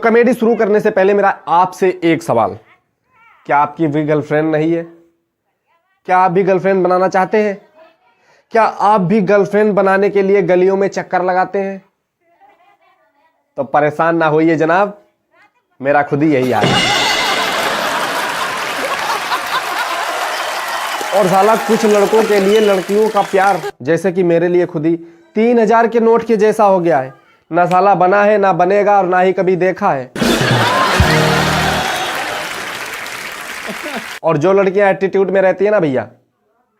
Comedy शुरू करने से पहले मेरा आपसे एक सवाल, क्या आपकी भी गर्लफ्रेंड नहीं है? क्या आप भी गर्लफ्रेंड बनाना चाहते हैं? क्या आप भी गर्लफ्रेंड बनाने के लिए गलियों में चक्कर लगाते हैं? तो परेशान ना होइए जनाब, मेरा खुद ही यही हाल है। और साला कुछ लड़कों के लिए लड़कियों का प्यार जैसे कि मेरे लिए खुद ही 3000 के नोट के जैसा हो गया है। ना साला बना है, ना बनेगा, और ना ही कभी देखा है। और जो लड़कियां एटीट्यूड में रहती है ना भैया,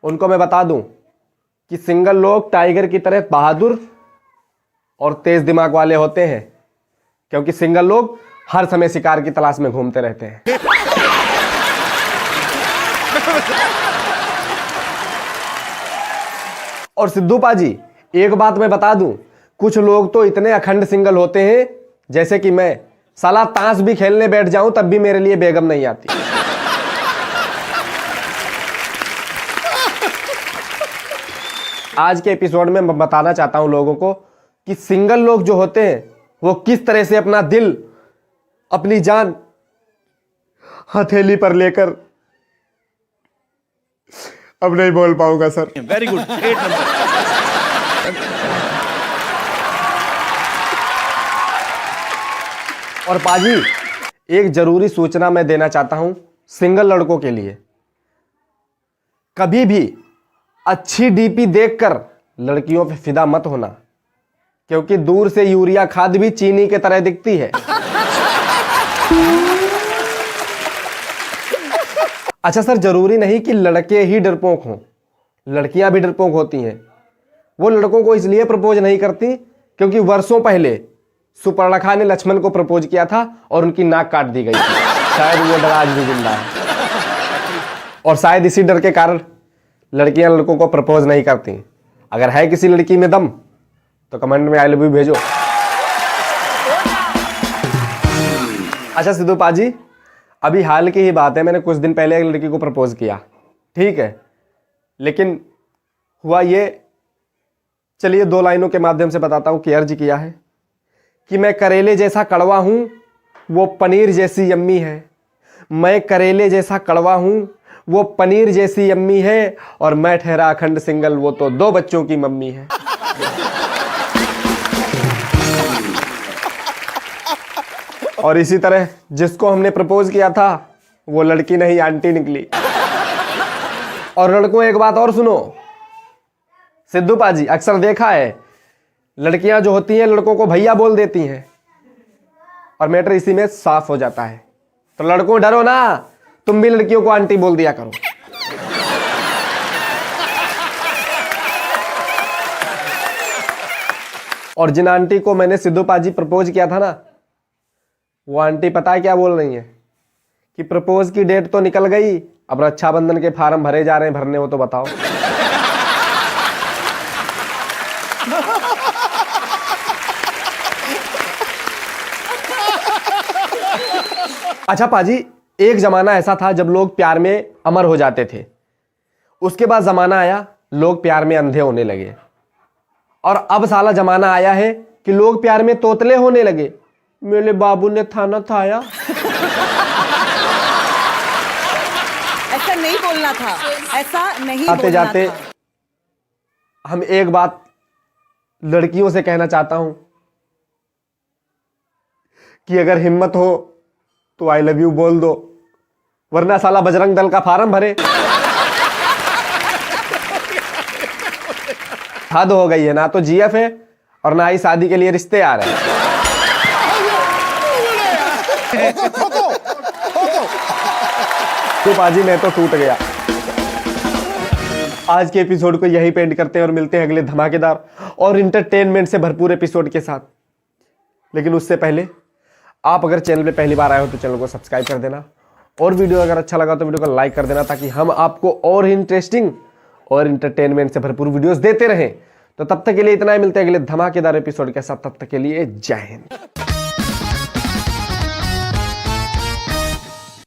उनको मैं बता दूं कि सिंगल लोग टाइगर की तरह बहादुर और तेज दिमाग वाले होते हैं, क्योंकि सिंगल लोग हर समय शिकार की तलाश में घूमते रहते हैं। और सिद्धू पाजी, एक बात मैं बता दूं, कुछ लोग तो इतने अखंड सिंगल होते हैं जैसे कि मैं, साला ताश भी खेलने बैठ जाऊं तब भी मेरे लिए बेगम नहीं आती। आज के एपिसोड में मैं बताना चाहता हूं लोगों को कि सिंगल लोग जो होते हैं वो किस तरह से अपना दिल, अपनी जान हथेली पर लेकर, अब नहीं बोल पाऊंगा सर। Very good, 8 number. और पाजी, एक जरूरी सूचना मैं देना चाहता हूं सिंगल लड़कों के लिए, कभी भी अच्छी डीपी देखकर लड़कियों पे फिदा मत होना, क्योंकि दूर से यूरिया खाद भी चीनी के तरह दिखती है। अच्छा सर, जरूरी नहीं कि लड़के ही डरपोक हों, लड़कियां भी डरपोक होती हैं। वो लड़कों को इसलिए प्रपोज नहीं करती क्योंकि वर्षों पहले सुपर्णखा ने लक्ष्मण को प्रपोज किया था और उनकी नाक काट दी गई थी। शायद वो डर आज भी जिंदा है, और शायद इसी डर के कारण लड़कियां लड़कों को प्रपोज नहीं करती। अगर है किसी लड़की में दम तो कमेंट में आई लव यू भेजो। अच्छा सिद्धू पाजी, अभी हाल की ही बात है, मैंने कुछ दिन पहले एक लड़की को प्रपोज किया, ठीक है, लेकिन हुआ ये, चलिए 2 लाइनों के माध्यम से बताता हूं कि अर्ज किया है कि मैं करेले जैसा कड़वा हूं, वो पनीर जैसी यम्मी है। मैं करेले जैसा कड़वा हूं, वो पनीर जैसी यम्मी है, और मैं ठहरा अखंड सिंगल, वो तो 2 बच्चों की मम्मी है। और इसी तरह जिसको हमने प्रपोज किया था वो लड़की नहीं आंटी निकली। और लड़कों, एक बात और सुनो, सिद्धू पाजी, अक्सर देखा है लड़कियां जो होती हैं लड़कों को भैया बोल देती हैं, और मैटर इसी में साफ हो जाता है। तो लड़कों डरो ना, तुम भी लड़कियों को आंटी बोल दिया करो। और जिन आंटी को मैंने सिद्धू पाजी प्रपोज किया था ना, वो आंटी पता है क्या बोल रही है कि प्रपोज की डेट तो निकल गई, अब रक्षाबंधन के फार्म भरे जा रहे हैं, भरने हो तो बताओ। अच्छा पाजी, एक जमाना ऐसा था जब लोग प्यार में अमर हो जाते थे। उसके बाद जमाना आया लोग प्यार में अंधे होने लगे, और अब साला जमाना आया है कि लोग प्यार में तोतले होने लगे। मेरे बाबू ने थाना थाया। ऐसा नहीं बोलना था, ऐसा नहीं आते बोलना जाते था। हम एक बात लड़कियों से कहना चाहता हूं कि अगर हिम्मत हो तो आई लव यू बोल दो, वरना साला बजरंग दल का फार्म भरे। हद हो गई है, ना तो जीएफ है और ना ही शादी के लिए रिश्ते आ रहे हैं। तो पाजी, मैं तो टूट गया। आज के एपिसोड को यहीं पे एंड करते हैं और मिलते हैं अगले धमाकेदार और इंटरटेनमेंट से भरपूर एपिसोड के साथ। लेकिन उससे पहले आप अगर चैनल पे पहली बार आए हो तो चैनल को सब्सक्राइब कर देना, और वीडियो अगर अच्छा लगा तो वीडियो को लाइक कर देना, ताकि हम आपको और इंटरेस्टिंग और इंटरटेनमेंट से भरपूर वीडियोस देते रहें। तो तब तक के लिए इतना ही, मिलते हैं अगले धमाकेदार एपिसोड के साथ। तब तक के लिए जय हिंद।